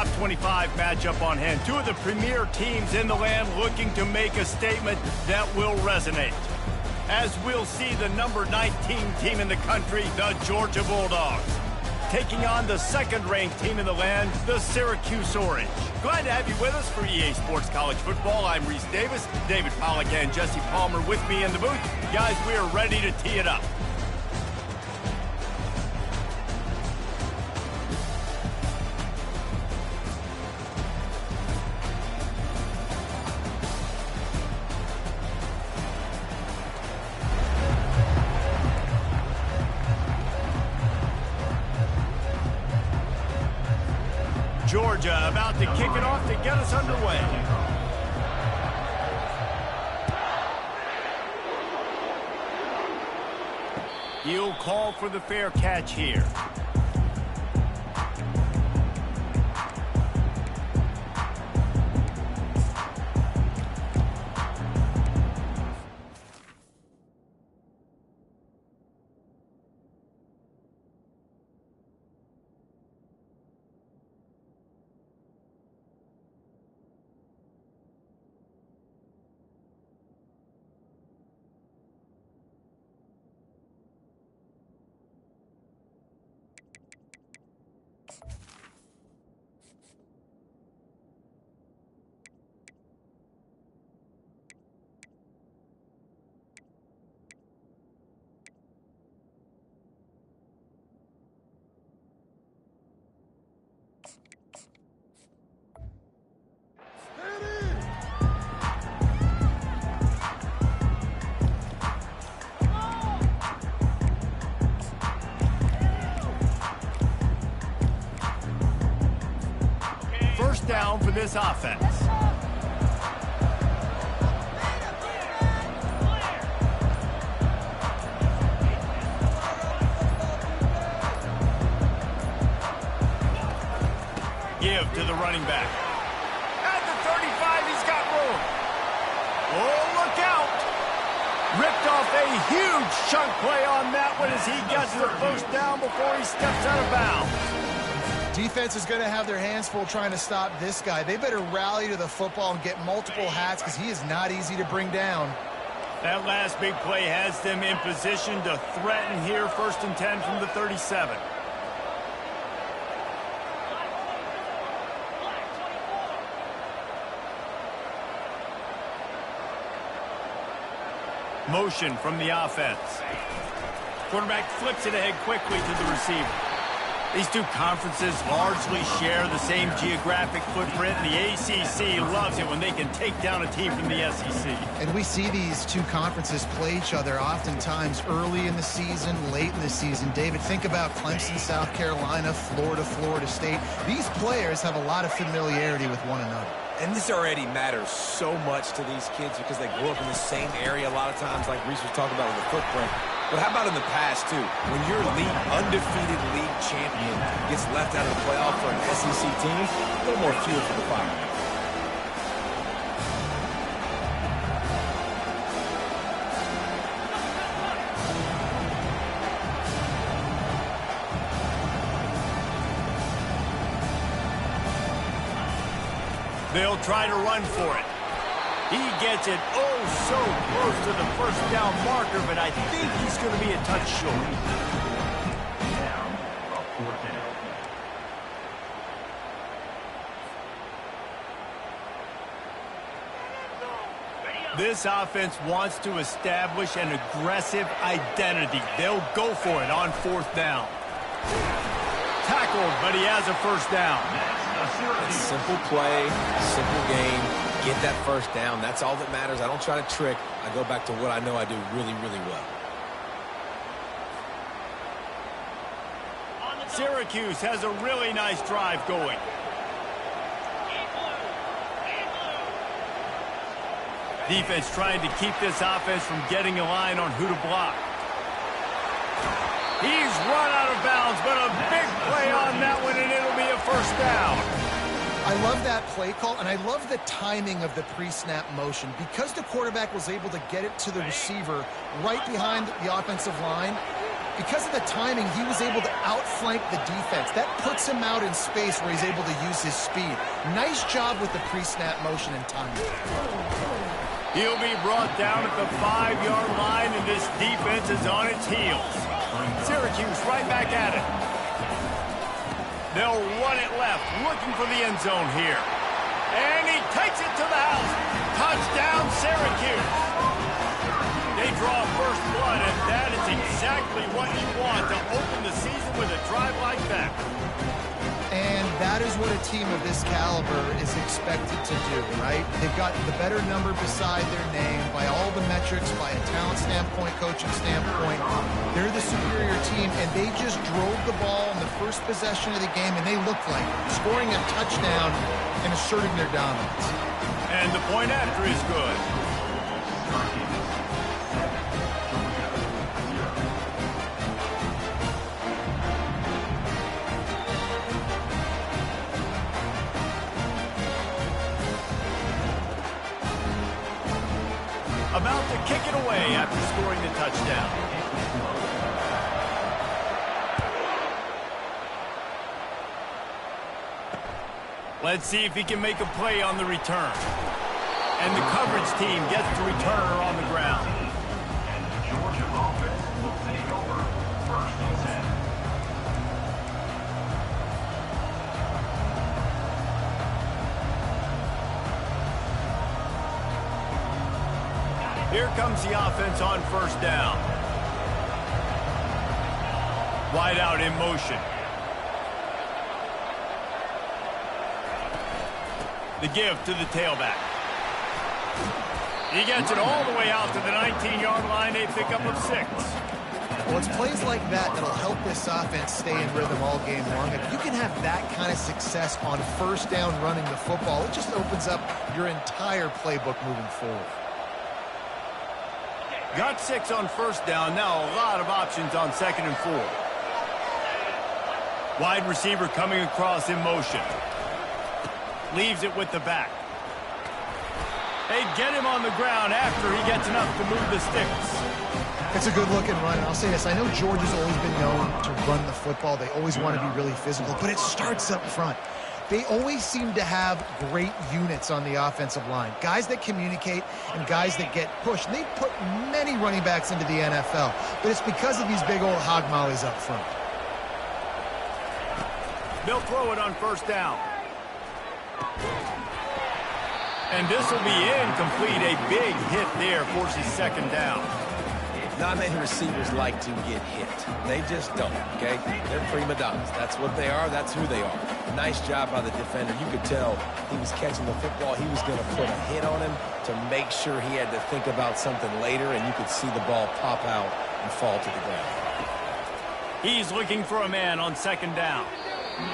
top 25 matchup on hand. Two of the premier teams in the land looking to make a statement that will resonate. As we'll see the number 19 team in the country, the Georgia Bulldogs, taking on the second-ranked team in the land, the Syracuse Orange. Glad to have you with us for EA Sports College Football. I'm Reese Davis, David Pollack and Jesse Palmer with me in the booth. Guys, we are ready to tee it up. Georgia about to kick it off to get us underway. He'll call for the fair catch here. Down for this offense. Give to the running back. At the 35, he's got room. Oh, look out. Ripped off a huge chunk play on that one as he gets the first down before he steps out of bounds. Defense is going to have their hands full trying to stop this guy. They better rally to the football and get multiple hats because he is not easy to bring down. That last big play has them in position to threaten here. 1st and 10 from the 37. Motion from the offense. Quarterback flips it ahead quickly to the receiver. These two conferences largely share the same geographic footprint, and the ACC loves it when they can take down a team from the SEC. And we see these two conferences play each other oftentimes early in the season, late in the season. David, think about Clemson, South Carolina, Florida, Florida State. These players have a lot of familiarity with one another. And this already matters so much to these kids because they grew up in the same area a lot of times, like Reese was talking about with the footprint. But how about in the past, too? When your undefeated league champion gets left out of the playoff for an SEC team, a little more fuel for the fire. They'll try to run for it. He gets it so close to the first down marker, but I think he's going to be a touch short. This offense wants to establish an aggressive identity. They'll go for it on 4th down. Tackled, but he has a first down. A simple play, simple game. Get that first down. That's all that matters. I don't try to trick. I go back to what I know I do really, really well. Syracuse has a really nice drive going. Defense trying to keep this offense from getting a line on who to block. He's run out of bounds, but a big play on that one, and it'll be a first down. I love that play call, and I love the timing of the pre-snap motion. Because the quarterback was able to get it to the receiver right behind the offensive line, Because of the timing, he was able to outflank the defense. That puts him out in space where he's able to use his speed. Nice job with the pre-snap motion and timing. He'll be brought down at the 5-yard line, and this defense is on its heels. Syracuse right back at it. They'll run it left, looking for the end zone here. And he takes it to the house. Touchdown, Syracuse. They draw first blood, and that is exactly what you want to open the season with a drive like that. And that is what a team of this caliber is expected to do, right? They've got the better number beside their name by all the metrics, by a talent standpoint, coaching standpoint. They're the superior team, and they just drove the ball in the first possession of the game, and they looked like scoring a touchdown and asserting their dominance. And the point after is good. About to kick it away after scoring the touchdown. Let's see if he can make a play on the return. And the coverage team gets the returner on the ground. Georgia offense will take over 1st and 10. Here comes the offense on 1st down. Wide out in motion. The give to the tailback. He gets it all the way out to the 19-yard line. They pick up of 6. Well, it's plays like that that'll help this offense stay in rhythm all game long. If you can have that kind of success on 1st down running the football, it just opens up your entire playbook moving forward. Got 6 on 1st down. Now a lot of options on 2nd and 4. Wide receiver coming across in motion. Leaves it with the back. They get him on the ground after he gets enough to move the sticks. It's a good-looking run, and I'll say this. I know Georgia's always been known to run the football. They always want to be really physical, but it starts up front. They always seem to have great units on the offensive line. Guys that communicate and guys that get pushed. And they've put many running backs into the NFL, but it's because of these big old hog mollies up front. They'll throw it on 1st down. And this will be incomplete. A big hit there forces 2nd down. Not many receivers like to get hit. They just don't, okay? They're prima donnas. That's what they are. That's who they are. Nice job by the defender. You could tell he was catching the football. He was going to put a hit on him to make sure he had to think about something later, and you could see the ball pop out and fall to the ground. He's looking for a man on 2nd down.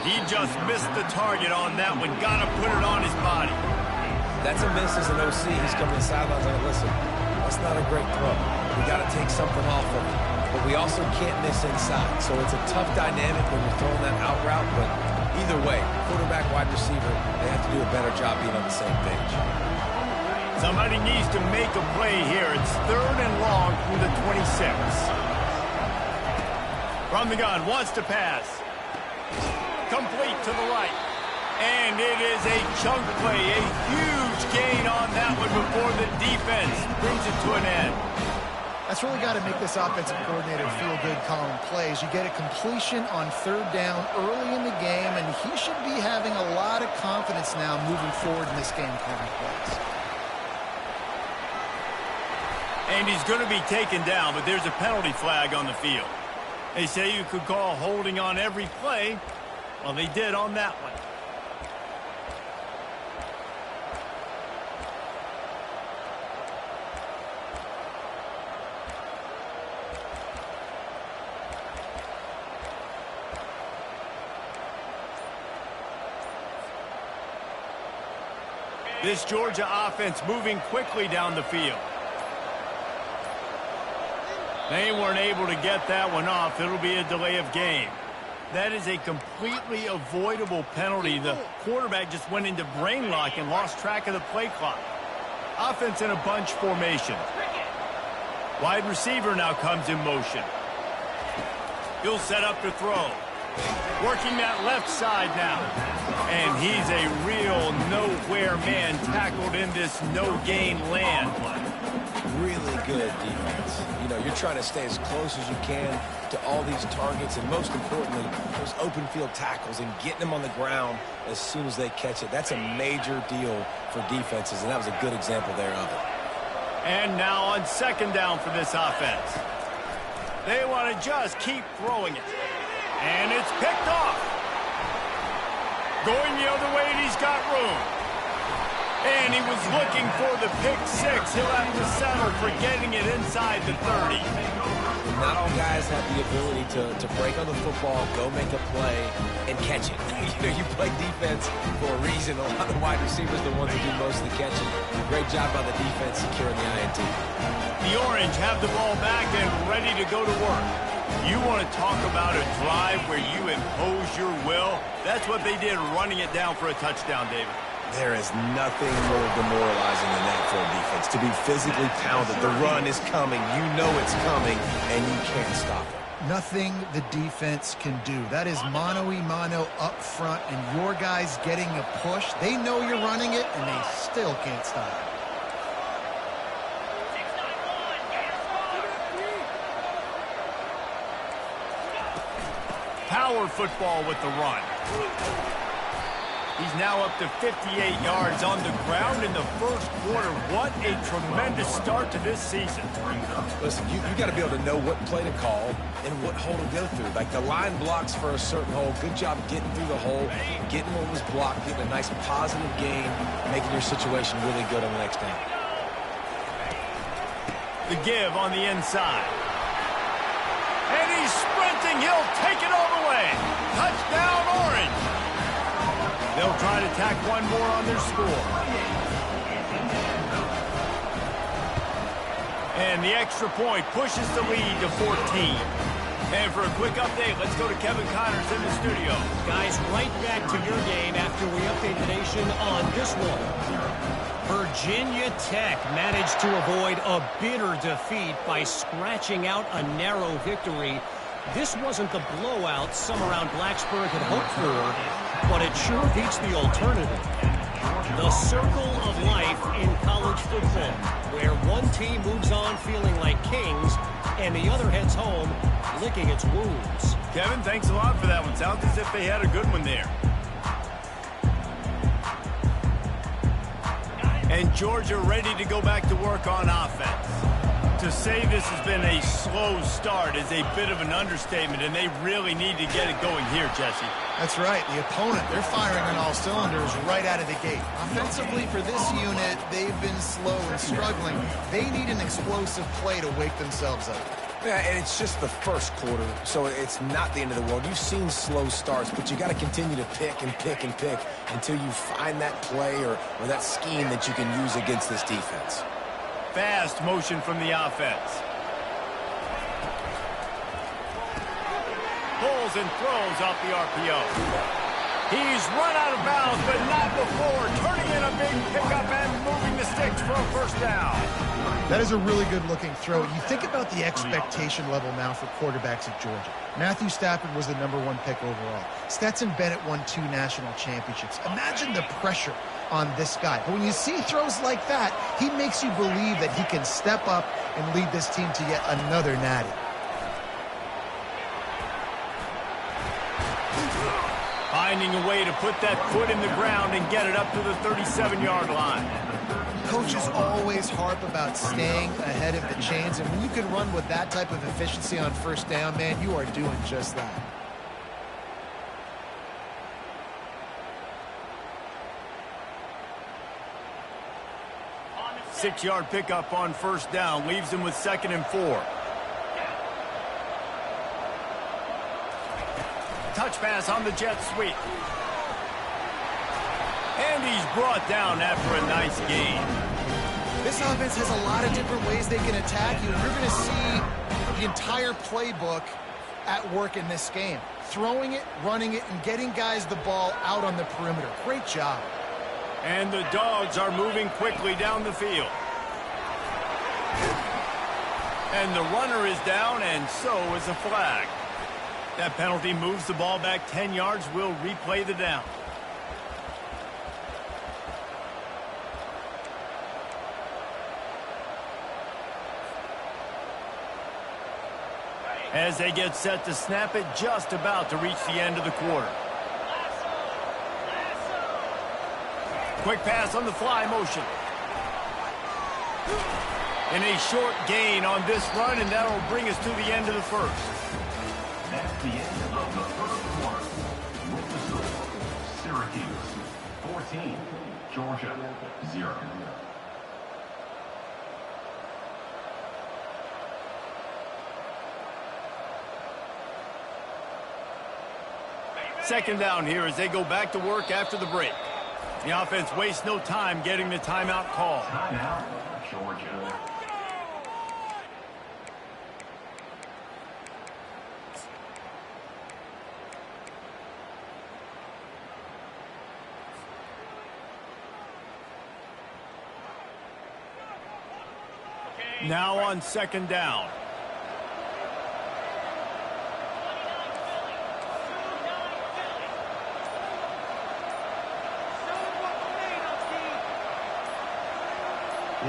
He just missed the target on that one. Got to put it on his body. That's a miss as an OC. He's coming to the sidelines like, listen, that's not a great throw. We got to take something off of it. But we also can't miss inside. So it's a tough dynamic when you're throwing that out route. But either way, quarterback, wide receiver, they have to do a better job being on the same page. Somebody needs to make a play here. It's 3rd and long from the 26. From the gun, wants to pass. Complete to the right. And it is a chunk play, a huge gain on that one before the defense brings it to an end. That's really got to make this offensive coordinator feel good calling plays. You get a completion on 3rd down early in the game, and he should be having a lot of confidence now moving forward in this game calling plays. And he's going to be taken down, but there's a penalty flag on the field. They say you could call holding on every play. Well, they did on that one. This Georgia offense moving quickly down the field. They weren't able to get that one off. It'll be a delay of game. That is a completely avoidable penalty. The quarterback just went into brain lock and lost track of the play clock. Offense in a bunch formation. Wide receiver now comes in motion. He'll set up to throw. Working that left side now. And he's a real nowhere man tackled in this no-gain land. Really good defense. You know, you're trying to stay as close as you can to all these targets, and most importantly, those open field tackles and getting them on the ground as soon as they catch it. That's a major deal for defenses, and that was a good example there of it. And now on second down for this offense. They want to just keep throwing it. And it's picked off. Going the other way, and he's got room. And he was looking for the pick six. He'll have to settle for getting it inside the 30. Not all guys have the ability to break on the football, go make a play, and catch it. You play defense for a reason. A lot of wide receivers are the ones that do most of the catching. Great job by the defense securing the INT. The Orange have the ball back and ready to go to work. You want to talk about a drive where you impose your will? That's what they did, running it down for a touchdown, David. There is nothing more demoralizing than that for a defense. To be physically pounded, the run is coming, you know it's coming, and you can't stop it. Nothing the defense can do. That is mano-a-mano up front, and your guys getting a push. They know you're running it, and they still can't stop it. Power football with the run. He's now up to 58 yards on the ground in the first quarter. What a tremendous start to this season. Listen, you got to be able to know what play to call and what hole to go through. Like the line blocks for a certain hole. Good job getting through the hole, getting what was blocked, getting a nice positive gain, making your situation really good on the next down. The give on the inside. And he's sprinting. He'll take it all the way. Touchdown, Orange. They'll try to tack one more on their score. And the extra point pushes the lead to 14. And for a quick update, let's go to Kevin Connors in the studio. Guys, right back to your game after we update the nation on this one. Virginia Tech managed to avoid a bitter defeat by scratching out a narrow victory. This wasn't the blowout some around Blacksburg had hoped for, but it sure beats the alternative. The circle of life in college football, where one team moves on feeling like kings, and the other heads home licking its wounds. Kevin, thanks a lot for that one. Sounds as if they had a good one there. And Georgia ready to go back to work on offense. To say this has been a slow start is a bit of an understatement, and they really need to get it going here, Jesse. That's right. The opponent, they're firing on all cylinders right out of the gate. Offensively, for this unit, they've been slow and struggling. They need an explosive play to wake themselves up. Yeah, and it's just the first quarter, so it's not the end of the world. You've seen slow starts, but you got to continue to pick and pick and pick until you find that play or that scheme that you can use against this defense. Fast motion from the offense. Pulls and throws off the RPO. He's run out of bounds, but not before turning in a big pickup and moving the sticks for a first down. That is a really good-looking throw. You think about the expectation level now for quarterbacks at Georgia. Matthew Stafford was the #1 pick overall. Stetson Bennett won 2 national championships. Imagine the pressure on this guy. But when you see throws like that, he makes you believe that he can step up and lead this team to yet another natty. Finding a way to put that foot in the ground and get it up to the 37-yard line. Coaches always harp about staying ahead of the chains, and when you can run with that type of efficiency on first down, man, you are doing just that. Six-yard pickup on first down leaves him with 2nd and 4. Touch pass on the jet sweep. And he's brought down after a nice gain. This offense has a lot of different ways they can attack you. You're going to see the entire playbook at work in this game. Throwing it, running it, and getting guys the ball out on the perimeter. Great job. And the Dogs are moving quickly down the field. And the runner is down, and so is a flag. That penalty moves the ball back 10 yards. We'll replay the down. As they get set to snap it, just about to reach the end of the quarter. Quick pass on the fly motion. And a short gain on this run, and that'll bring us to the end of the first. That's the end of the first quarter. With the score, Syracuse 14, Georgia 0. Second down here as they go back to work after the break. The offense wastes no time getting the timeout call. Timeout, Georgia. Now on second down.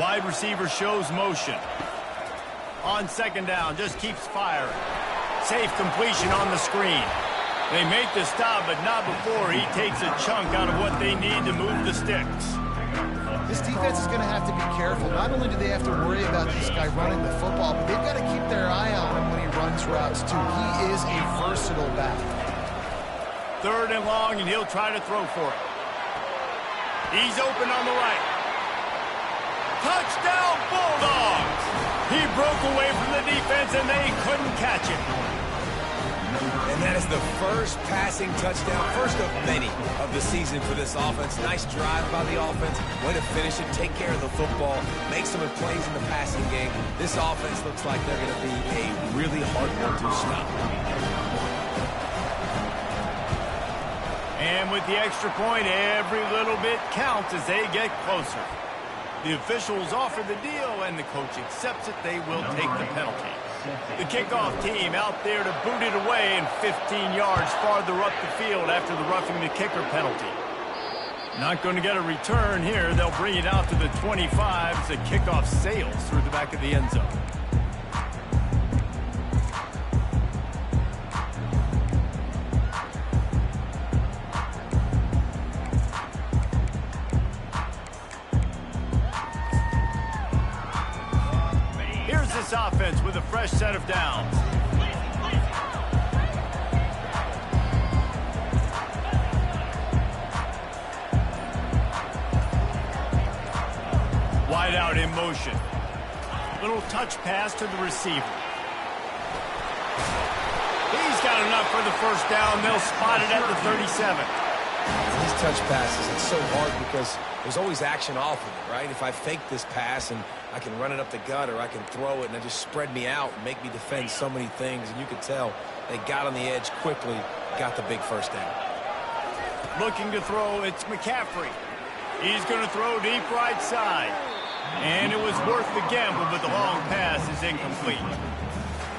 Wide receiver shows motion. On second down, just keeps firing. Safe completion on the screen. They make the stop, but not before he takes a chunk out of what they need to move the sticks. This defense is going to have to be careful. Not only do they have to worry about this guy running the football, but they've got to keep their eye on him when he runs routes, too. He is a versatile back. Third and long, and he'll try to throw for it. He's open on the right. Touchdown, Bulldogs! He broke away from the defense, and they couldn't catch it. And that is the first passing touchdown, first of many of the season for this offense. Nice drive by the offense. Way to finish it, take care of the football, make some plays in the passing game. This offense looks like they're going to be a really hard one to stop. And with the extra point, every little bit counts as they get closer. The officials offer the deal, and the coach accepts it. They will take the penalty. The kickoff team out there to boot it away and 15 yards farther up the field after the roughing the kicker penalty. Not going to get a return here. They'll bring it out to the 25 as the kickoff sails through the back of the end zone. This offense with a fresh set of downs. Wide out in motion. Little touch pass to the receiver. He's got enough for the first down. They'll spot it at the 37. These touch passes, it's so hard because there's always action off of it, right? If I fake this pass and I can run it up the gut or I can throw it and it just spread me out and make me defend so many things. And you can tell they got on the edge quickly, got the big first down. Looking to throw, it's McCaffrey. He's going to throw deep right side. And it was worth the gamble, but the long pass is incomplete.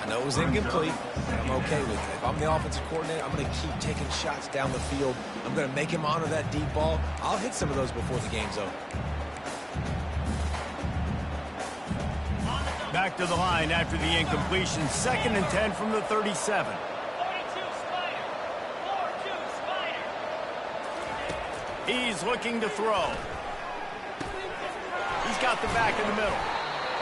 I know it was incomplete, but I'm okay with it. If I'm the offensive coordinator, I'm going to keep taking shots down the field. I'm going to make him honor that deep ball. I'll hit some of those before the game's over. Back to the line after the incompletion. 2nd and 10 from the 37. He's looking to throw. He's got the back in the middle.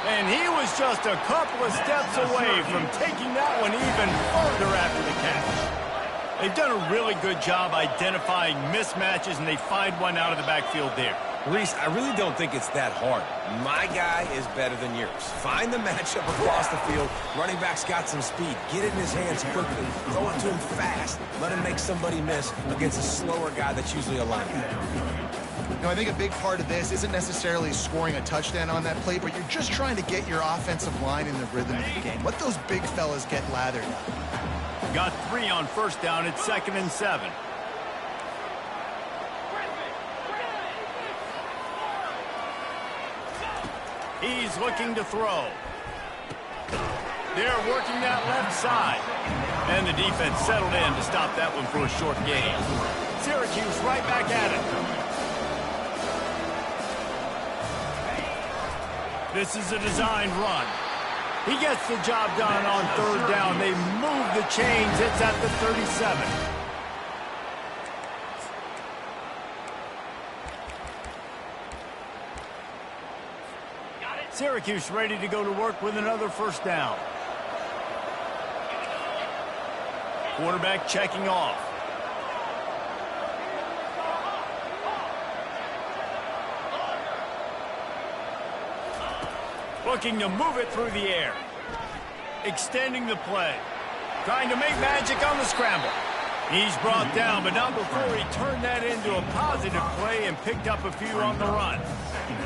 And he was just a couple of steps away from taking that one even further after the catch. They've done a really good job identifying mismatches, and they find one out of the backfield there. Reese, I really don't think it's that hard. My guy is better than yours. Find the matchup across the field. Running back's got some speed. Get it in his hands quickly. Throw it to him fast. Let him make somebody miss against a slower guy that's usually a linebacker. You know, I think a big part of this isn't necessarily scoring a touchdown on that play, but you're just trying to get your offensive line in the rhythm of the game. Let those big fellas get lathered up. Got 3 on first down. It's 2nd and 7. He's looking to throw. They're working that left side. And the defense settled in to stop that one for a short gain. Syracuse right back at it. This is a designed run. He gets the job done on third down. They move the chains. It's at the 37. Syracuse ready to go to work with another first down. Quarterback checking off. Looking to move it through the air. Extending the play. Trying to make magic on the scramble. He's brought down, but not before he turned that into a positive play and picked up a few on the run.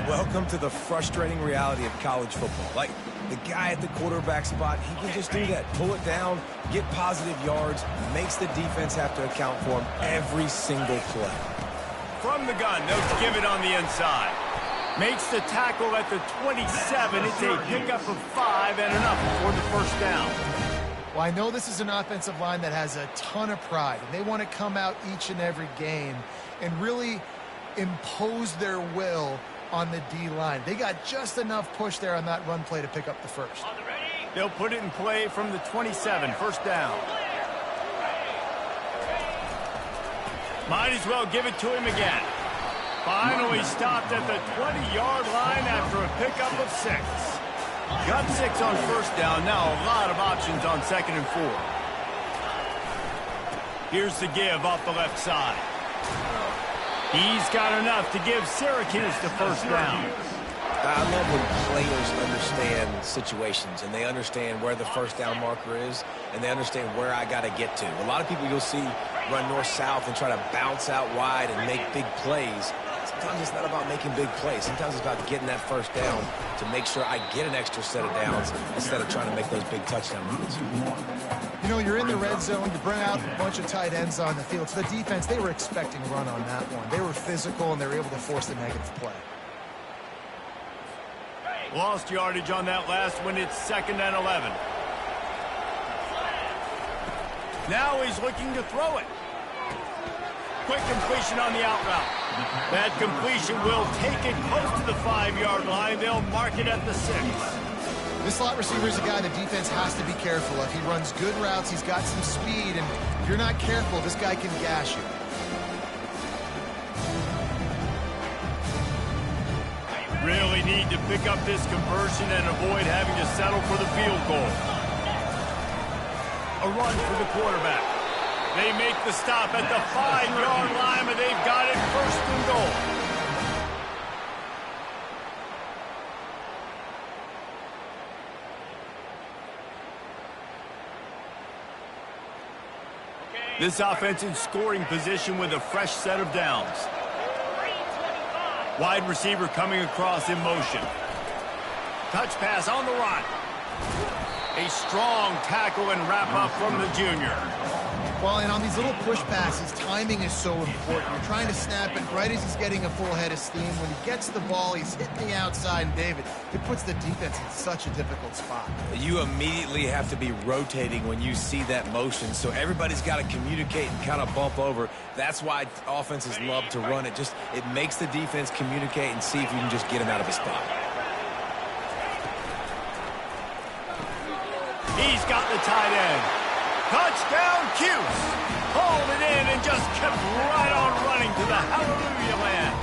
Welcome to the frustrating reality of college football. Like, the guy at the quarterback spot, he can just do that. Pull it down, get positive yards, makes the defense have to account for him every single play. From the gun, they'll give it on the inside. Makes the tackle at the 27. It's a pickup of 5 and enough for the first down. Well, I know this is an offensive line that has a ton of pride, and they want to come out each and every game and really impose their will on the D-line. They got just enough push there on that run play to pick up the first. They'll put it in play from the 27, first down. Might as well give it to him again. Finally stopped at the 20-yard line after a pickup of 6. Got 6 on first down. Now a lot of options on 2nd and 4. Here's the give off the left side. He's got enough to give Syracuse the first down. I love when players understand situations and they understand where the first down marker is and they understand where I got to get to. A lot of people you'll see run north-south and try to bounce out wide and make big plays. Sometimes it's not about making big plays. Sometimes it's about getting that first down to make sure I get an extra set of downs instead of trying to make those big touchdown runs. You know, you're in the red zone. You bring out a bunch of tight ends on the field. So the defense, they were expecting a run on that one. They were physical, and they were able to force the negative play. Lost yardage on that last one. It's 2nd and 11. Now he's looking to throw it. Quick completion on the out route. That completion will take it close to the 5-yard line. They'll mark it at the 6. This slot receiver is a guy the defense has to be careful of. He runs good routes. He's got some speed, and if you're not careful, this guy can gash you. Really need to pick up this conversion and avoid having to settle for the field goal. A run for the quarterback. They make the stop at the 5-yard line, but they've got it 1st and goal. This offense in scoring position with a fresh set of downs. Wide receiver coming across in motion. Touch pass on the run. A strong tackle and wrap up from the junior. Well, and on these little push passes, timing is so important. You're trying to snap it right as he's getting a full head of steam. When he gets the ball, he's hitting the outside, and David, it puts the defense in such a difficult spot. You immediately have to be rotating when you see that motion, so everybody's got to communicate and kind of bump over. That's why offenses love to run it. It makes the defense communicate and see if you can just get him out of a spot. He's got the tight end. Touchdown, Cuse. Hauled it in and just kept right on running to the hallelujah land.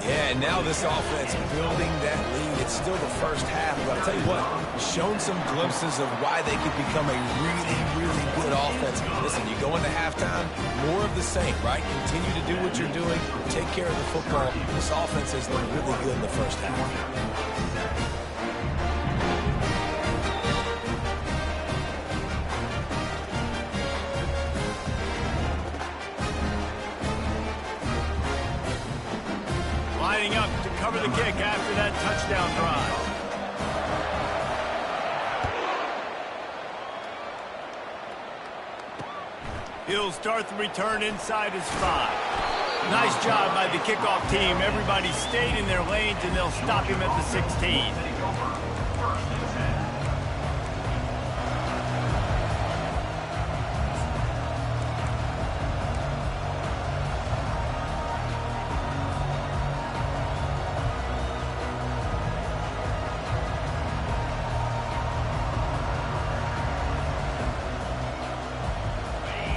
Yeah, and now this offense building that lead. It's still the first half, but I'll tell you what, shown some glimpses of why they could become a really, really good offense. Listen, you go into halftime, more of the same, right? Continue to do what you're doing, take care of the football. This offense has looked really good in the first half. Lining up to cover the kick after that touchdown drive. He'll start the return inside his 5. Nice job by the kickoff team. Everybody stayed in their lanes, and they'll stop him at the 16.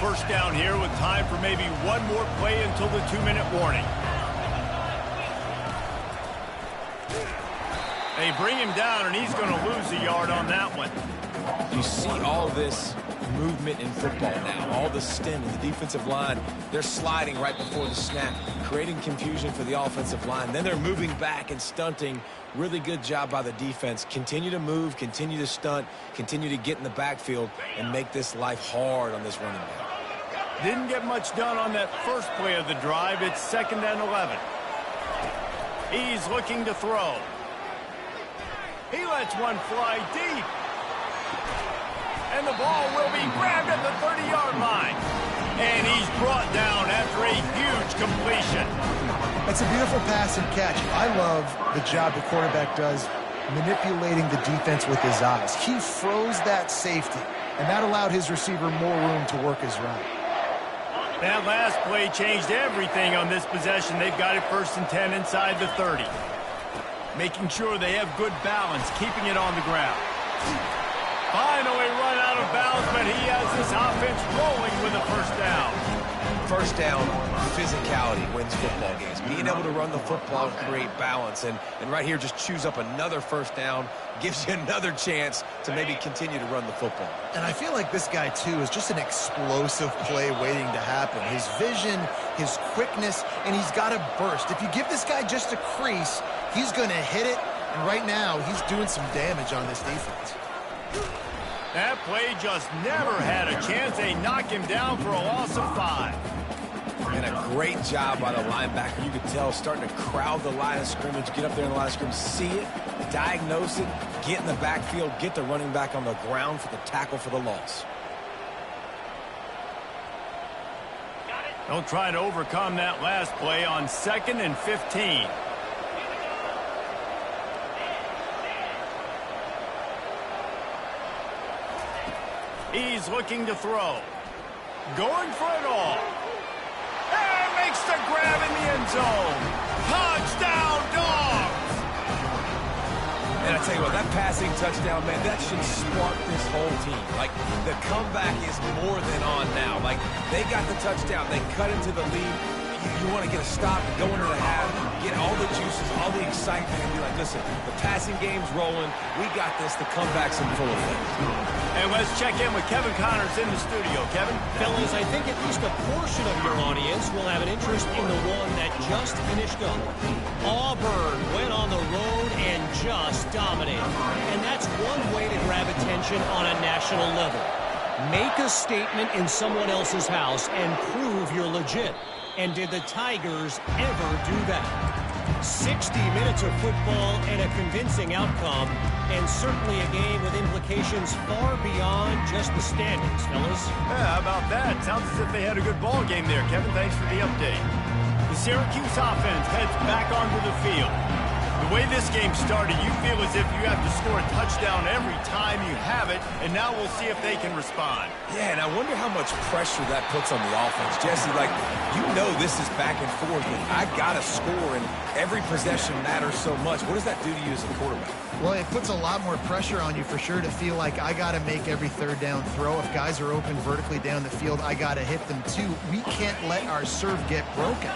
first down here with time for maybe one more play until the 2-minute warning. They bring him down, and he's going to lose a yard on that one. You see all this movement in football now, all the stem in the defensive line. They're sliding right before the snap, creating confusion for the offensive line. Then they're moving back and stunting. Really good job by the defense. Continue to move, continue to stunt, continue to get in the backfield, and make this life hard on this running back. Didn't get much done on that first play of the drive. It's 2nd and 11. He's looking to throw. He lets one fly deep. And the ball will be grabbed at the 30-yard line. And he's brought down after a huge completion. That's a beautiful pass and catch. I love the job the quarterback does manipulating the defense with his eyes. He froze that safety, and that allowed his receiver more room to work his route. That last play changed everything on this possession. They've got it 1st and 10 inside the 30. Making sure they have good balance, keeping it on the ground. Finally run out of bounds, but he has this offense rolling with a first down. First down, physicality wins football games. Being able to run the football and create balance. And right here, just choose up another first down, gives you another chance to maybe continue to run the football. And I feel like this guy, too, is just an explosive play waiting to happen. His vision, his quickness, and he's got a burst. If you give this guy just a crease, he's going to hit it. And right now, he's doing some damage on this defense. That play just never had a chance. They knock him down for a loss of 5. And a great job by the linebacker. You could tell starting to crowd the line of scrimmage, get up there in the line of scrimmage, see it, diagnose it, get in the backfield, get the running back on the ground for the tackle for the loss. They'll try to overcome that last play on 2nd and 15. He's looking to throw. Going for it all. And makes the grab in the end zone. Touchdown, Dogs! And I tell you what, that passing touchdown, man, that should spark this whole team. Like, the comeback is more than on now. Like, they got the touchdown. They cut into the lead. You want to get a stop, go into the half, get all the juices, all the excitement, and be like, listen, the passing game's rolling. We got this. The comeback's in full effect. And let's check in with Kevin Connors in the studio. Kevin? Fellas, I think at least a portion of your audience will have an interest in the one that just finished up. Auburn went on the road and just dominated. And that's one way to grab attention on a national level. Make a statement in someone else's house and prove you're legit. And did the Tigers ever do that? 60 minutes of football and a convincing outcome, and certainly a game with implications far beyond just the standings, fellas. Yeah, how about that? Sounds as if they had a good ball game there, Kevin. Thanks for the update. The Syracuse offense heads back onto the field. The way this game started, you feel as if you have to score a touchdown every time you have it, and now we'll see if they can respond. Yeah, and I wonder how much pressure that puts on the offense. Jesse, like, you know this is back and forth, and I got to score, and every possession matters so much. What does that do to you as a quarterback? Well, it puts a lot more pressure on you for sure to feel like I got to make every third down throw. If guys are open vertically down the field, I got to hit them too. We can't let our serve get broken.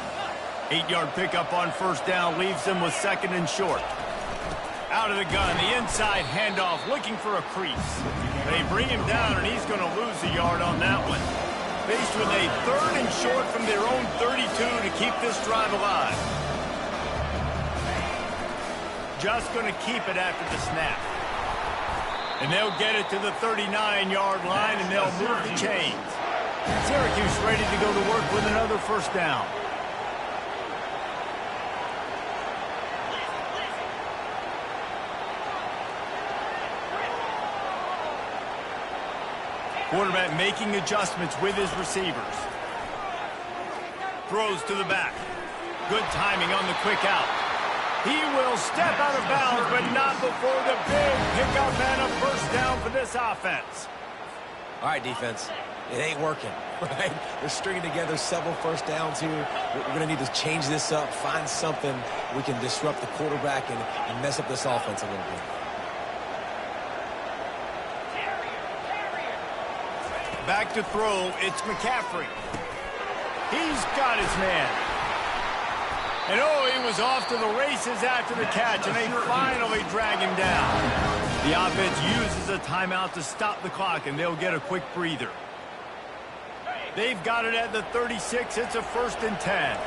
8-yard pickup on first down leaves them with 2nd and short. Out of the gun, the inside handoff, looking for a crease. They bring him down, and he's going to lose a yard on that one. Faced with a 3rd and short from their own 32 to keep this drive alive. Just going to keep it after the snap. And they'll get it to the 39-yard line, and they'll move the chains. Syracuse ready to go to work with another first down. Quarterback making adjustments with his receivers. Throws to the back. Good timing on the quick out. He will step out of bounds, but not before the big pickup and a first down for this offense. All right, defense. It ain't working, right? They're stringing together several first downs here. We're going to need to change this up, find something we can disrupt the quarterback and mess up this offense a little bit. Back to throw, it's McCaffrey. He's got his man. And oh, he was off to the races after the catch, and they finally drag him down. The offense uses a timeout to stop the clock, and they'll get a quick breather. They've got it at the 36. It's a 1st and 10.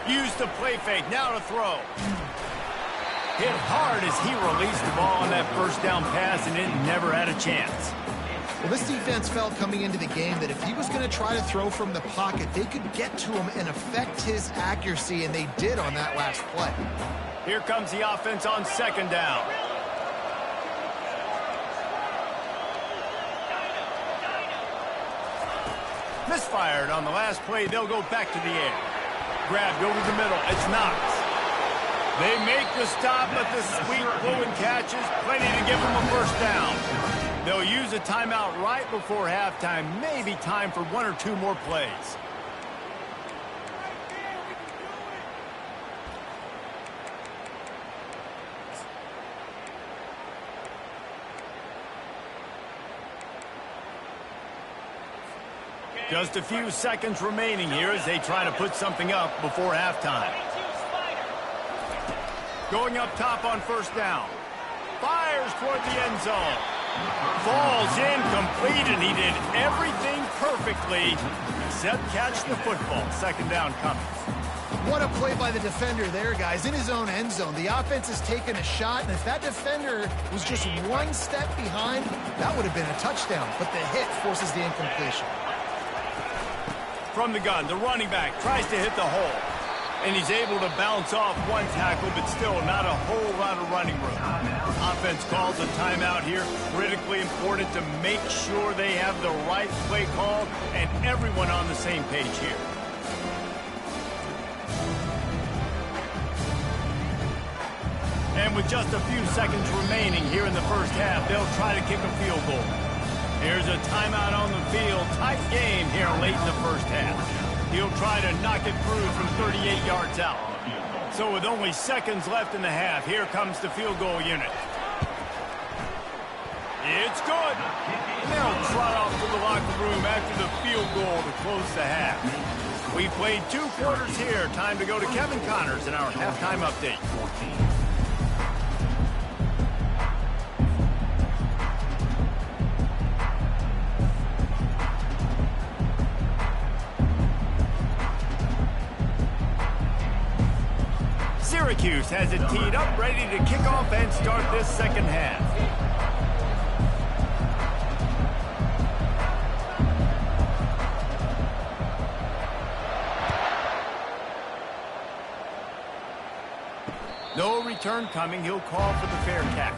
Use the play fake. Now to throw. Hit hard as he released the ball on that first down pass, and it never had a chance. Well, this defense felt coming into the game that if he was going to try to throw from the pocket, they could get to him and affect his accuracy, and they did on that last play. Here comes the offense on 2nd down. Misfired on the last play. They'll go back to the air. Grabbed over the middle. It's Knox. They make the stop, but the sweet flowing catch is plenty to give them a 1st down. They'll use a timeout right before halftime. Maybe time for 1 or 2 more plays. Just a few seconds remaining here as they try to put something up before halftime. Going up top on 1st down. Fires toward the end zone. Falls incomplete, and he did everything perfectly except catch the football. 2nd down coming. What a play by the defender there, guys, in his own end zone. The offense has taken a shot, and if that defender was just 1 step behind, that would have been a touchdown. But the hit forces the incompletion. From the gun, the running back tries to hit the hole. And he's able to bounce off 1 tackle, but still not a whole lot of running room. Offense calls a timeout here. Critically important to make sure they have the right play called and everyone on the same page here. And with just a few seconds remaining here in the 1st half, they'll try to kick a field goal. Here's a timeout on the field. Tight game here late in the 1st half. He'll try to knock it through from 38 yards out. So with only seconds left in the half, here comes the field goal unit. It's good. And they'll trot off to the locker room after the field goal to close the half. We played 2 quarters here. Time to go to Kevin Connors in our halftime update. Syracuse has it teed up, ready to kick off and start this 2nd half. No return coming. He'll call for the fair catch.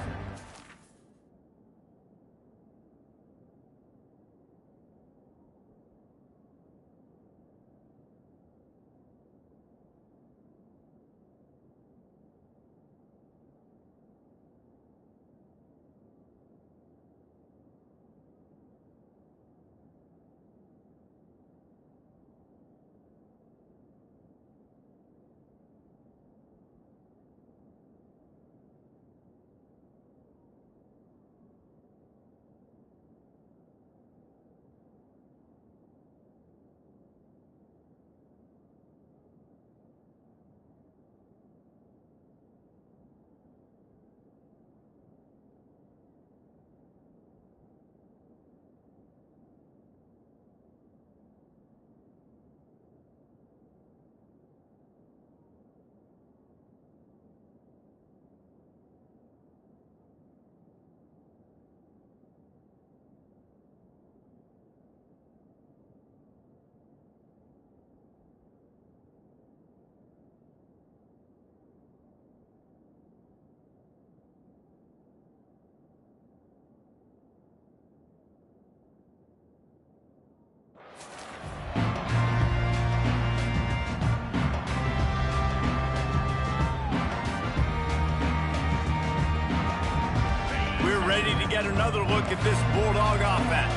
Ready to get another look at this Bulldog offense.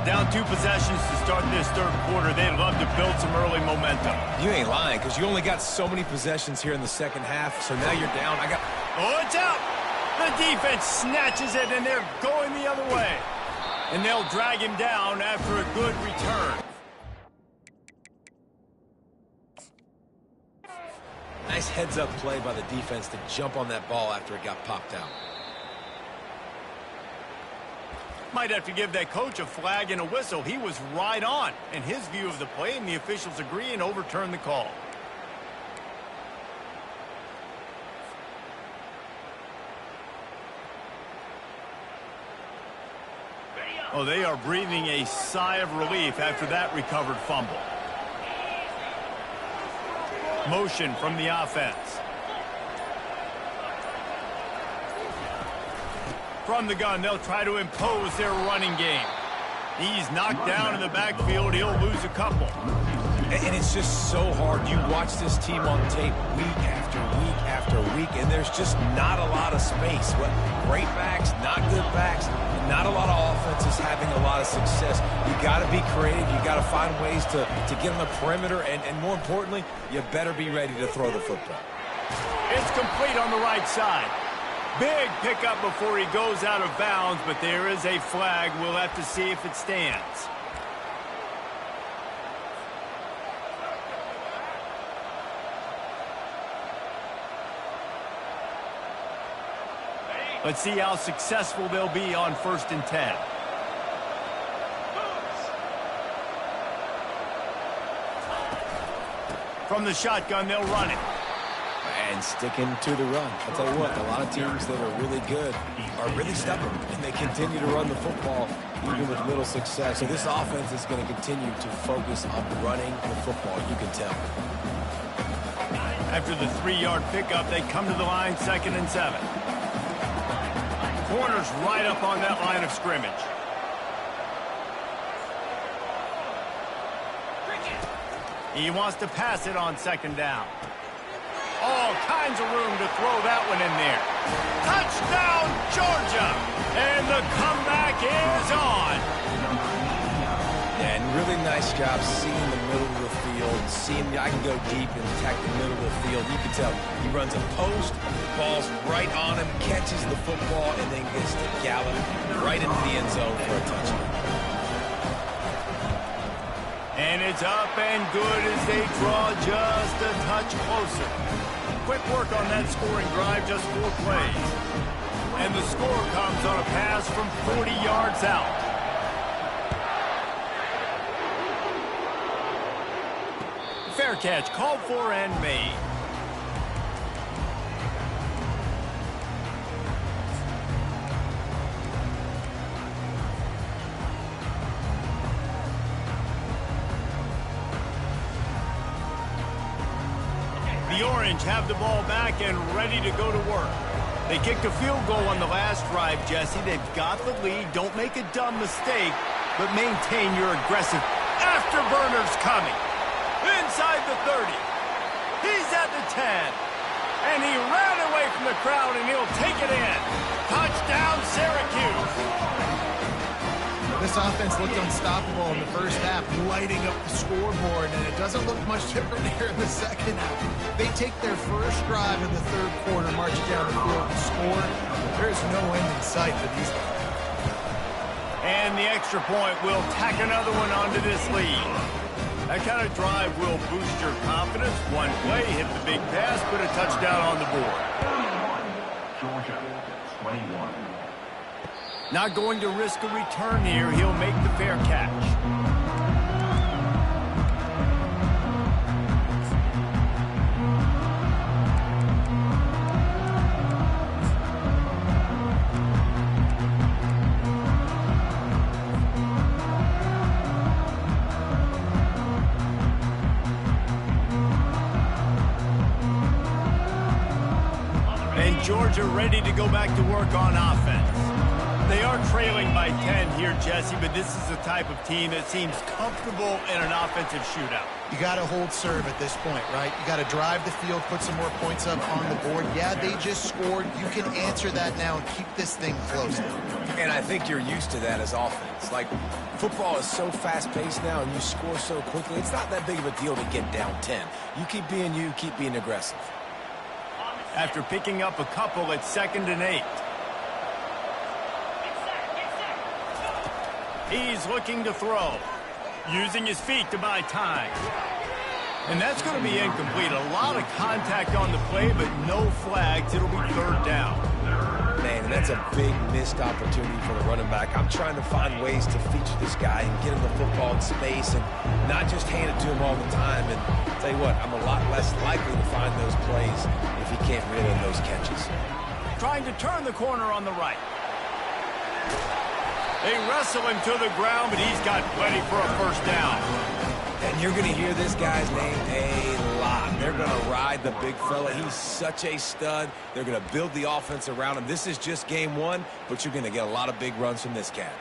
Down 2 possessions to start this 3rd quarter. They'd love to build some early momentum. You ain't lying, because you only got so many possessions here in the 2nd half, so now you're down. Oh, it's out! The defense snatches it, and they're going the other way. And they'll drag him down after a good return. Nice heads-up play by the defense to jump on that ball after it got popped out. Might have to give that coach a flag and a whistle. He was right on in his view of the play, and the officials agree and overturn the call. Oh, they are breathing a sigh of relief after that recovered fumble. Motion from the offense. From the gun, they'll try to impose their running game. He's knocked down in the backfield. He'll lose a couple. And it's just so hard. You watch this team on tape week after week after week, and there's just not a lot of space. Great backs, not good backs, not a lot of offenses having a lot of success. You got to be creative. You got to find ways to get on the perimeter, and more importantly, you better be ready to throw the football. It's complete on the right side. Big pickup before he goes out of bounds, but there is a flag. We'll have to see if it stands. Let's see how successful they'll be on 1st and 10. From the shotgun, they'll run it. And sticking to the run. I'll tell you what, a lot of teams that are really good are really stubborn, and they continue to run the football even with little success. So this offense is going to continue to focus on running the football, you can tell. After the 3-yard pickup, they come to the line, 2nd and 7. Corner's right up on that line of scrimmage. He wants to pass it on 2nd down. All kinds of room to throw that one in there. Touchdown, Georgia! And the comeback is on. And really nice job seeing the middle of the field, seeing I can go deep and attack the middle of the field. You can tell he runs a post, ball's right on him, catches the football, and then gets to gallop right into the end zone for a touchdown. And it's up and good as they draw just a touch closer. Quick work on that scoring drive, just 4 plays. And the score comes on a pass from 40 yards out. Fair catch, called for and made. The Orange have the ball back and ready to go to work. They kicked a field goal on the last drive, Jesse. They've got the lead. Don't make a dumb mistake, but maintain your aggressive. Afterburners coming. Inside the 30. He's at the 10. And he ran away from the crowd, and he'll take it in. Touchdown, Syracuse. This offense looked unstoppable in the first half, lighting up the scoreboard, and it doesn't look much different here in the second half. They take their first drive in the 3rd quarter, march down the field and score. There's no end in sight for these guys. And the extra point will tack another one onto this lead. That kind of drive will boost your confidence. One play, hit the big pass, put a touchdown on the board. Georgia, 21. Not going to risk a return here. He'll make the fair catch. And Georgia ready to go back to work on offense. They are trailing by 10 here, Jesse, but this is the type of team that seems comfortable in an offensive shootout. You got to hold serve at this point, right? You got to drive the field, put some more points up on the board. Yeah, they just scored. You can answer that now and keep this thing close. And I think you're used to that as offense. Like, football is so fast-paced now, and you score so quickly, it's not that big of a deal to get down 10. You, keep being aggressive. After picking up a couple, it's 2nd and 8. He's looking to throw, using his feet to buy time. And that's going to be incomplete. A lot of contact on the play, but no flags. It'll be 3rd down. Man, and that's a big missed opportunity for the running back. I'm trying to find ways to feature this guy and get him the football in space and not just hand it to him all the time. And I'll tell you what, I'm a lot less likely to find those plays if he can't reel in those catches. Trying to turn the corner on the right. They wrestle him to the ground, but he's got plenty for a 1st down. And you're going to hear this guy's name a lot. They're going to ride the big fella. He's such a stud. They're going to build the offense around him. This is just game 1, but you're going to get a lot of big runs from this cat.